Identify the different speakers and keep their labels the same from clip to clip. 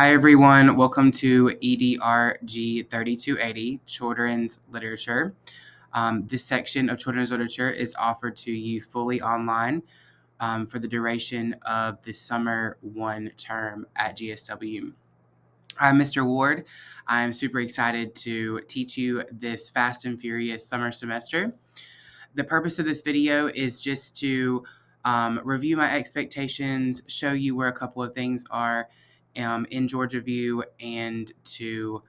Speaker 1: Hi, everyone. Welcome to EDRG 3280, Children's Literature. This section of children's literature is offered to you fully online for the duration of the summer one term at GSW. I'm Mr. Ward. I'm super excited to teach you this fast and furious summer semester. The purpose of this video is just to review my expectations, show you where a couple of things are in Georgia View, and to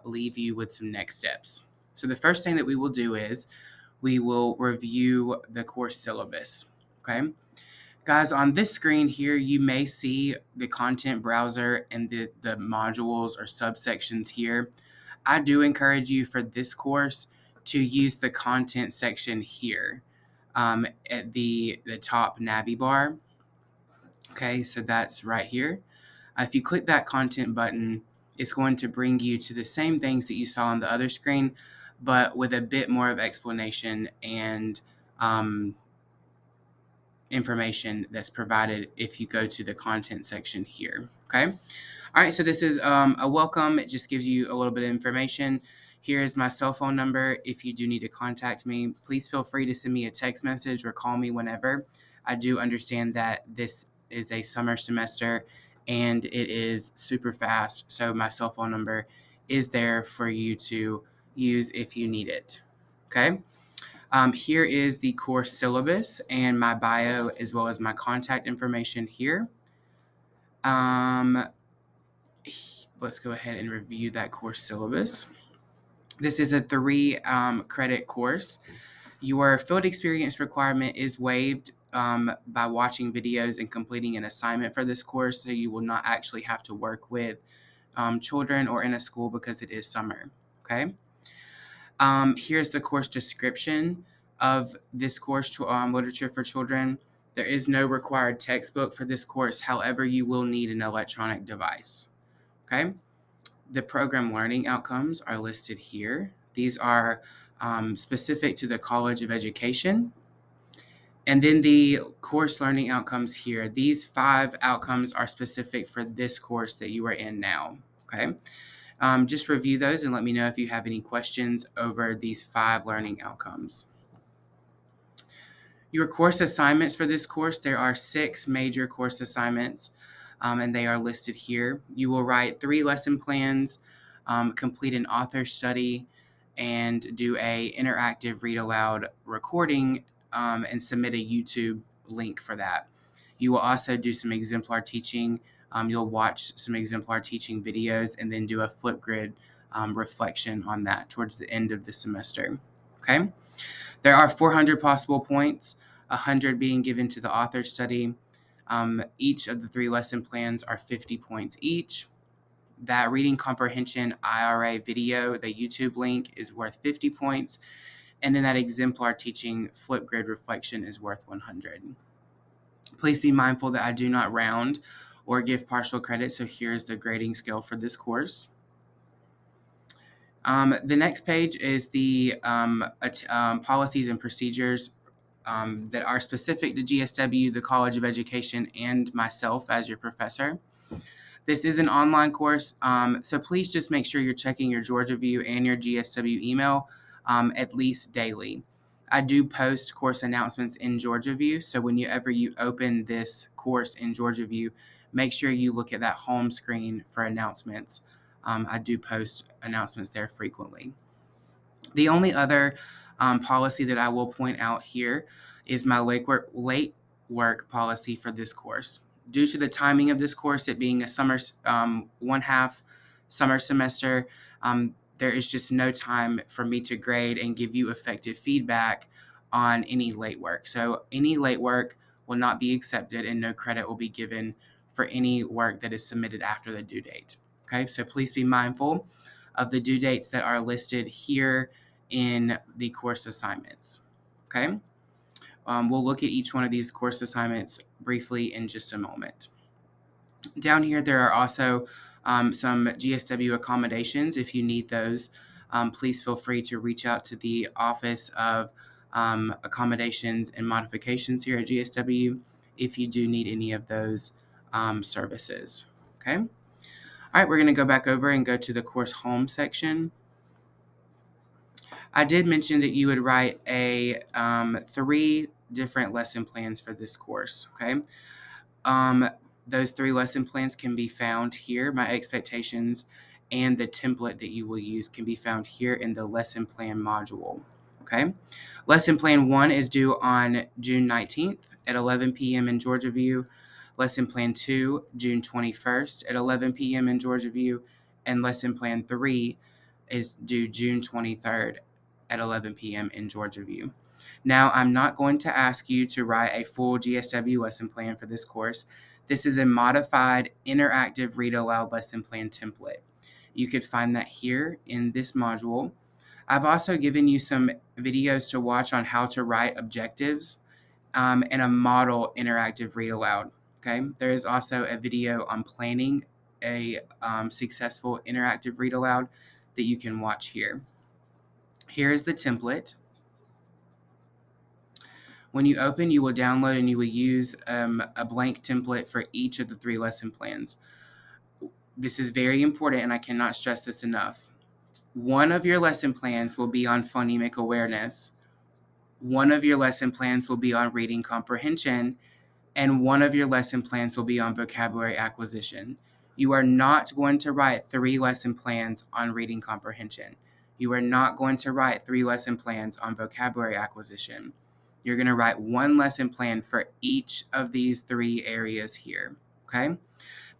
Speaker 1: leave you with some next steps. So the first thing that we will do is we will review the course syllabus. Okay. Guys, on this screen here, you may see the content browser and the modules or subsections here. I do encourage you for this course to use the content section here at the top navy bar. Okay, so that's right here. If you click that content button, it's going to bring you to the same things that you saw on the other screen, but with a bit more of explanation and information that's provided if you go to the content section here. Okay. All right, so this is a welcome. It just gives you a little bit of information. Here is my cell phone number. If you do need to contact me, please feel free to send me a text message or call me whenever. I do understand that this is a summer semester and it is super fast, so my cell phone number is there for you to use if you need it. Okay. Here is the course syllabus and my bio as well as my contact information here. Let's go ahead and review that course syllabus. This is a 3 credit course. Your field experience requirement is waived by watching videos and completing an assignment for this course, so you will not actually have to work with children or in a school because it is summer. Okay. Here's the course description of this course, Literature for Children. There is no required textbook for this course. However, you will need an electronic device. Okay. The program learning outcomes are listed here. These are specific to the College of Education. And then the course learning outcomes here. These 5 outcomes are specific for this course that you are in now. Okay. Just review those and let me know if you have any questions over these 5 learning outcomes. Your course assignments for this course, there are 6 major course assignments, and they are listed here. You will write 3 lesson plans, complete an author study, and do a interactive read aloud recording and submit a YouTube link for that. You will also do some exemplar teaching. You'll watch some exemplar teaching videos and then do a Flipgrid reflection on that towards the end of the semester. Okay. There are 400 possible points, 100 being given to the author study. Each of the 3 lesson plans are 50 points each. That reading comprehension IRA video, the YouTube link, is worth 50 points. And then that exemplar teaching Flipgrid reflection is worth 100. Please be mindful that I do not round or give partial credit, so here's the grading scale for this course. The next page is the policies and procedures that are specific to GSW, the College of Education, and myself as your professor. This is an online course, so please just make sure you're checking your Georgia View and your GSW email at least daily. I do post course announcements in Georgia View, so whenever you open this course in Georgia View, make sure you look at that home screen for announcements. I do post announcements there frequently. The only other policy that I will point out here is my late work policy for this course. Due to the timing of this course, it being a summer, 1/2 summer semester, there is just no time for me to grade and give you effective feedback on any late work. So any late work will not be accepted and no credit will be given for any work that is submitted after the due date. Okay, so please be mindful of the due dates that are listed here in the course assignments. Okay, we'll look at each one of these course assignments briefly in just a moment. Down here, there are also some GSW accommodations. If you need those, please feel free to reach out to the Office of Accommodations and Modifications here at GSW if you do need any of those services. Okay. All right, we're going to go back over and go to the course home section. I did mention that you would write 3 different lesson plans for this course, okay? Those 3 lesson plans can be found here. My expectations and the template that you will use can be found here in the lesson plan module, okay? Lesson plan 1 is due on June 19th at 11 p.m. in Georgia View. Lesson plan 2, June 21st at 11 p.m. in Georgia View. And lesson plan 3 is due June 23rd at 11 p.m. in Georgia View. Now, I'm not going to ask you to write a full GSW lesson plan for this course. This is a modified interactive read aloud lesson plan template. You could find that here in this module. I've also given you some videos to watch on how to write objectives and a model interactive read aloud. Okay, there is also a video on planning a successful interactive read aloud that you can watch here. Here is the template. When you open, you will download and you will use a blank template for each of the 3 lesson plans. This is very important, and I cannot stress this enough. One of your lesson plans will be on phonemic awareness. One of your lesson plans will be on reading comprehension, and one of your lesson plans will be on vocabulary acquisition. You are not going to write 3 lesson plans on reading comprehension. You are not going to write 3 lesson plans on vocabulary acquisition. You're going to write 1 lesson plan for each of these 3 areas here, okay?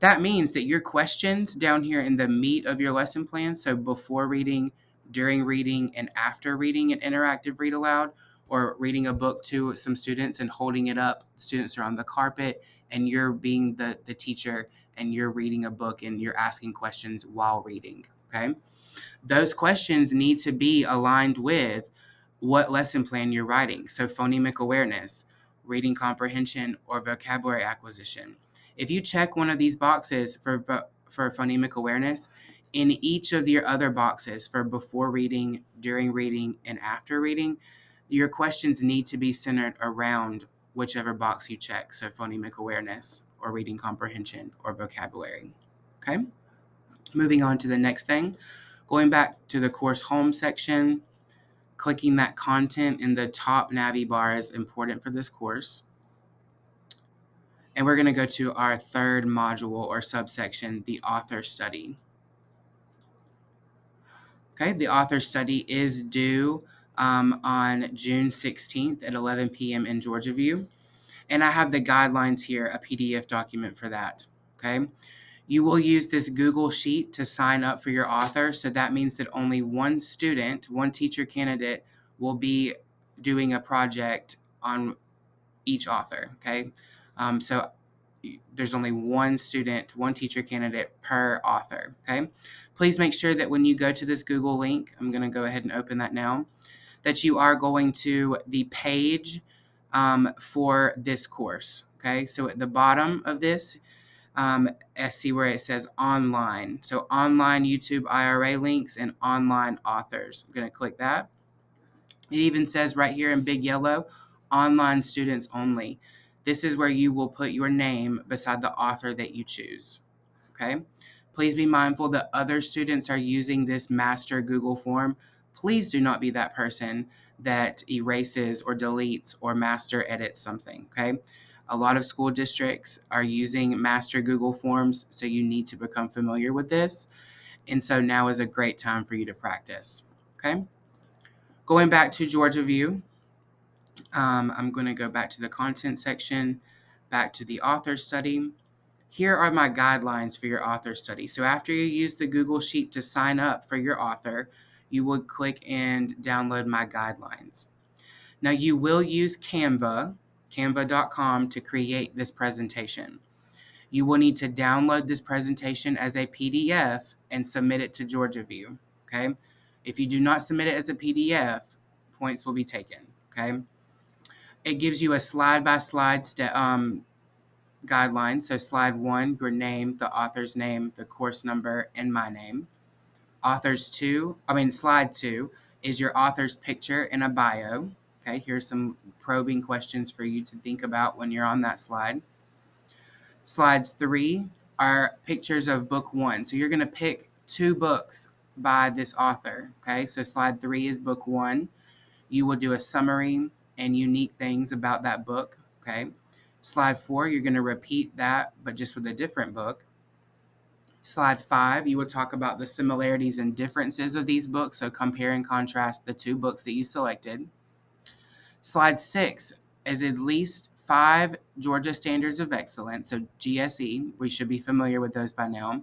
Speaker 1: That means that your questions down here in the meat of your lesson plan, so before reading, during reading, and after reading an interactive read aloud, or reading a book to some students and holding it up, students are on the carpet, and you're being the teacher, and you're reading a book, and you're asking questions while reading, okay? Those questions need to be aligned with what lesson plan you're writing. So phonemic awareness, reading comprehension, or vocabulary acquisition. If you check one of these boxes for phonemic awareness, in each of your other boxes for before reading, during reading, and after reading, your questions need to be centered around whichever box you check. So phonemic awareness, or reading comprehension, or vocabulary. Okay? Moving on to the next thing. Going back to the course home section, clicking that content in the top navy bar is important for this course. And we're going to go to our 3rd module or subsection, the author study. Okay, the author study is due on June 16th at 11 p.m. in Georgia View. And I have the guidelines here, a PDF document for that. Okay. You will use this Google Sheet to sign up for your author. So that means that only one student, one teacher candidate, will be doing a project on each author. Okay. So there's only one student, one teacher candidate per author. Okay. Please make sure that when you go to this Google link, I'm going to go ahead and open that now, that you are going to the page for this course. Okay. So at the bottom of this, I see where it says online. So online YouTube IRA links and online authors. I'm going to click that. It even says right here in big yellow, online students only. This is where you will put your name beside the author that you choose. Okay. Please be mindful that other students are using this master Google form. Please do not be that person that erases or deletes or master edits something. Okay. A lot of school districts are using master Google forms, so you need to become familiar with this. And so now is a great time for you to practice. Okay. Going back to Georgia View, I'm going to go back to the content section, back to the author study. Here are my guidelines for your author study. So after you use the Google Sheet to sign up for your author, you would click and download my guidelines. Now you will use canva.com to create this presentation. You will need to download this presentation as a PDF and submit it to Georgia View. Okay. If you do not submit it as a PDF, points will be taken. Okay. It gives you a slide-by-slide guideline. So slide 1, your name, the author's name, the course number, and my name. Slide 2 is your author's picture and a bio. Okay, here's some probing questions for you to think about when you're on that slide. Slides 3 are pictures of book 1. So you're going to pick 2 books by this author. Okay, so slide 3 is book 1. You will do a summary and unique things about that book. Okay, slide 4, you're going to repeat that, but just with a different book. Slide 5, you will talk about the similarities and differences of these books, so compare and contrast the 2 books that you selected. Slide 6 is at least 5 Georgia Standards of Excellence, so GSE, we should be familiar with those by now,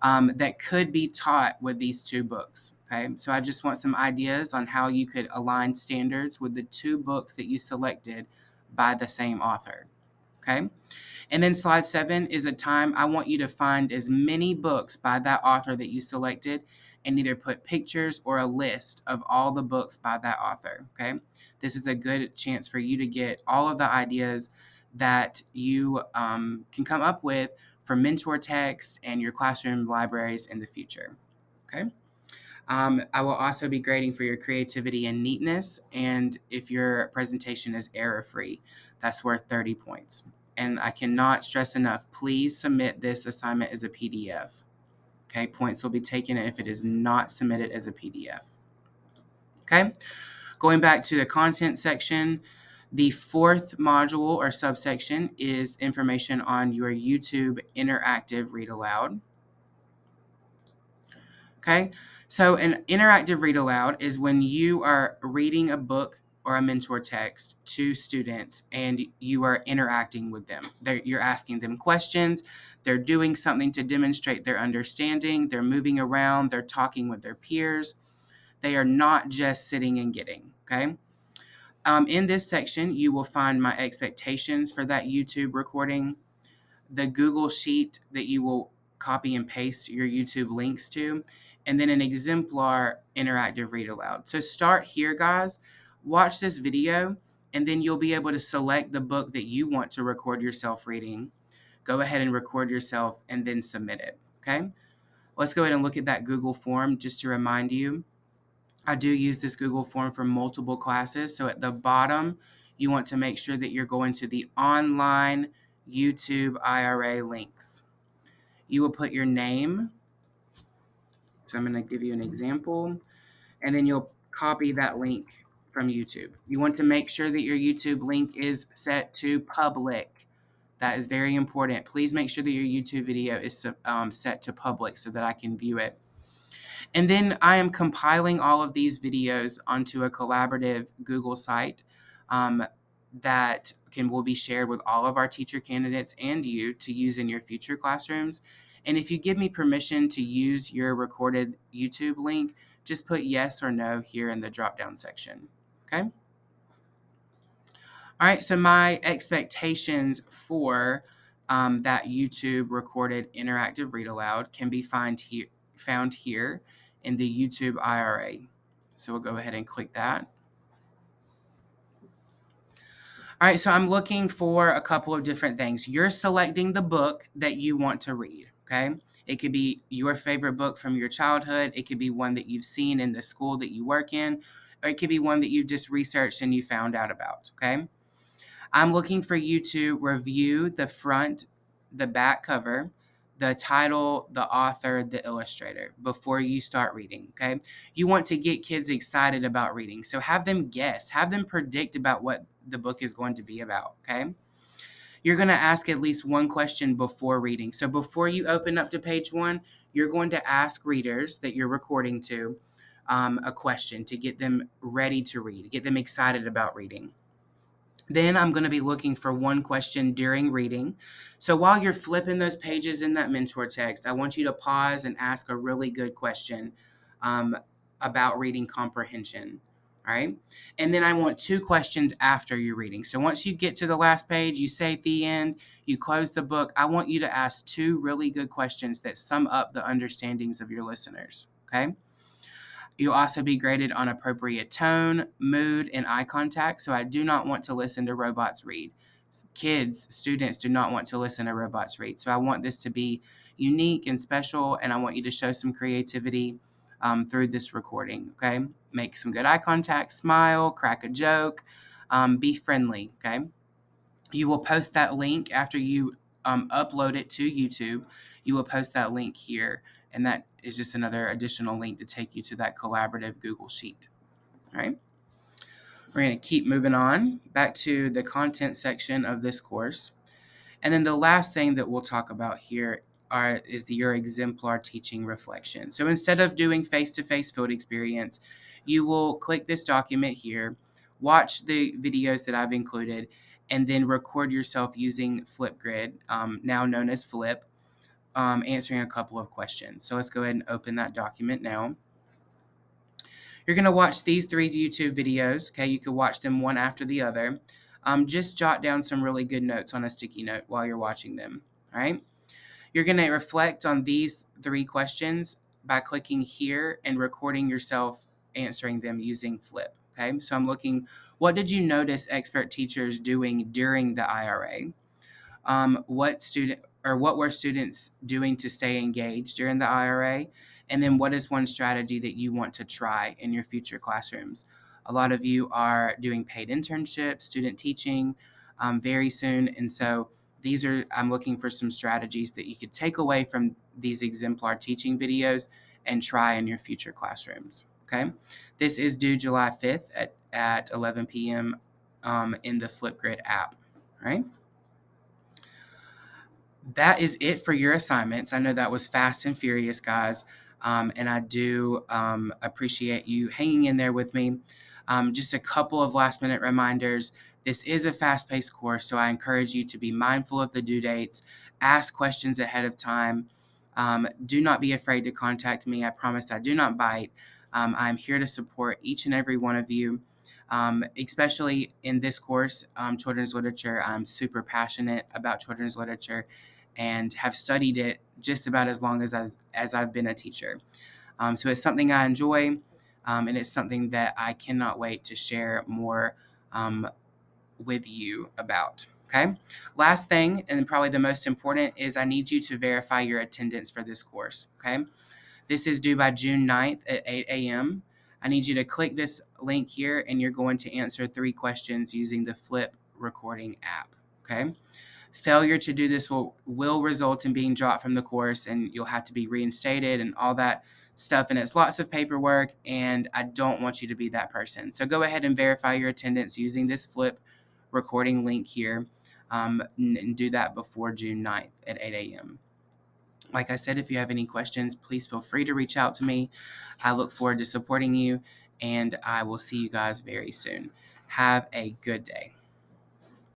Speaker 1: that could be taught with these 2 books. Okay, so I just want some ideas on how you could align standards with the 2 books that you selected by the same author. Okay. And then slide 7 is a time I want you to find as many books by that author that you selected and either put pictures or a list of all the books by that author. Okay. This is a good chance for you to get all of the ideas that you can come up with for mentor text and your classroom libraries in the future. Okay. I will also be grading for your creativity and neatness. And if your presentation is error-free, that's worth 30 points. And I cannot stress enough, please submit this assignment as a PDF. Okay, points will be taken if it is not submitted as a PDF. Okay, going back to the content section, the 4th module or subsection is information on your YouTube interactive read aloud. Okay, so an interactive read aloud is when you are reading a book or a mentor text to students and you are interacting with them. You're asking them questions, they're doing something to demonstrate their understanding, they're moving around, they're talking with their peers. They are not just sitting and getting, okay? In this section, you will find my expectations for that YouTube recording, the Google Sheet that you will copy and paste your YouTube links to, and then an exemplar interactive read aloud. So start here, guys. Watch this video, and then you'll be able to select the book that you want to record yourself reading. Go ahead and record yourself and then submit it, okay? Let's go ahead and look at that Google form just to remind you. I do use this Google form for multiple classes. So at the bottom, you want to make sure that you're going to the online YouTube IRA links. You will put your name. So I'm going to give you an example, and then you'll copy that link from YouTube. You want to make sure that your YouTube link is set to public. That is very important. Please make sure that your YouTube video is set to public so that I can view it. And then I am compiling all of these videos onto a collaborative Google site that will be shared with all of our teacher candidates and you to use in your future classrooms. And if you give me permission to use your recorded YouTube link, just put yes or no here in the drop-down section, okay? All right, so my expectations for that YouTube recorded interactive read aloud can be found here in the YouTube IRA. So we'll go ahead and click that. All right, so I'm looking for a couple of different things. You're selecting the book that you want to read, okay? It could be your favorite book from your childhood. It could be one that you've seen in the school that you work in, or it could be one that you just researched and you found out about, okay? I'm looking for you to review the front, the back cover, the title, the author, the illustrator before you start reading, okay? You want to get kids excited about reading. So have them guess, have them predict about what the book is going to be about, okay? You're going to ask at least one question before reading. So before you open up to page 1, you're going to ask readers that you're recording to a question to get them ready to read, get them excited about reading. Then I'm going to be looking for one question during reading. So while you're flipping those pages in that mentor text, I want you to pause and ask a really good question about reading comprehension. All right. And then I want 2 questions after your reading. So once you get to the last page, you say at the end, you close the book. I want you to ask 2 really good questions that sum up the understandings of your listeners. Okay. You'll also be graded on appropriate tone, mood, and eye contact. So I do not want to listen to robots read. Kids, students do not want to listen to robots read. So I want this to be unique and special, and I want you to show some creativity through this recording, okay? Make some good eye contact, smile, crack a joke, be friendly, okay? You will post that link after you upload it to YouTube, you will post that link here, and that is just another additional link to take you to that collaborative Google Sheet. All right. We're going to keep moving on back to the content section of this course. And then the last thing that we'll talk about here is your exemplar teaching reflection. So instead of doing face-to-face field experience, you will click this document here, watch the videos that I've included, and then record yourself using Flipgrid, now known as Flip, answering a couple of questions. So let's go ahead and open that document now. You're going to watch these 3 YouTube videos. Okay, you could watch them one after the other. Just jot down some really good notes on a sticky note while you're watching them. All right. You're going to reflect on these 3 questions by clicking here and recording yourself answering them using Flip. Okay, so I'm looking, what did you notice expert teachers doing during the IRA? What were students doing to stay engaged during the IRA? And then what is one strategy that you want to try in your future classrooms? A lot of you are doing paid internships, student teaching very soon. And so I'm looking for some strategies that you could take away from these exemplar teaching videos and try in your future classrooms. Okay. This is due July 5th at 11 p.m. In the Flipgrid app. All right. That is it for your assignments. I know that was fast and furious, guys, and I do appreciate you hanging in there with me. Just a couple of last-minute reminders. This is a fast-paced course, so I encourage you to be mindful of the due dates, ask questions ahead of time. Do not be afraid to contact me. I promise I do not bite. I'm here to support each and every one of you. Especially in this course, children's literature. I'm super passionate about children's literature and have studied it just about as long as I've been a teacher. So it's something I enjoy, and it's something that I cannot wait to share more with you about. Okay. Last thing, and probably the most important, is I need you to verify your attendance for this course. Okay. This is due by June 9th at 8 a.m. I need you to click this link here, and you're going to answer 3 questions using the Flip recording app. Okay. Failure to do this will result in being dropped from the course, and you'll have to be reinstated and all that stuff. And it's lots of paperwork, and I don't want you to be that person. So go ahead and verify your attendance using this Flip recording link here, and do that before June 9th at 8 a.m. Like I said, if you have any questions, please feel free to reach out to me. I look forward to supporting you, and I will see you guys very soon. Have a good day.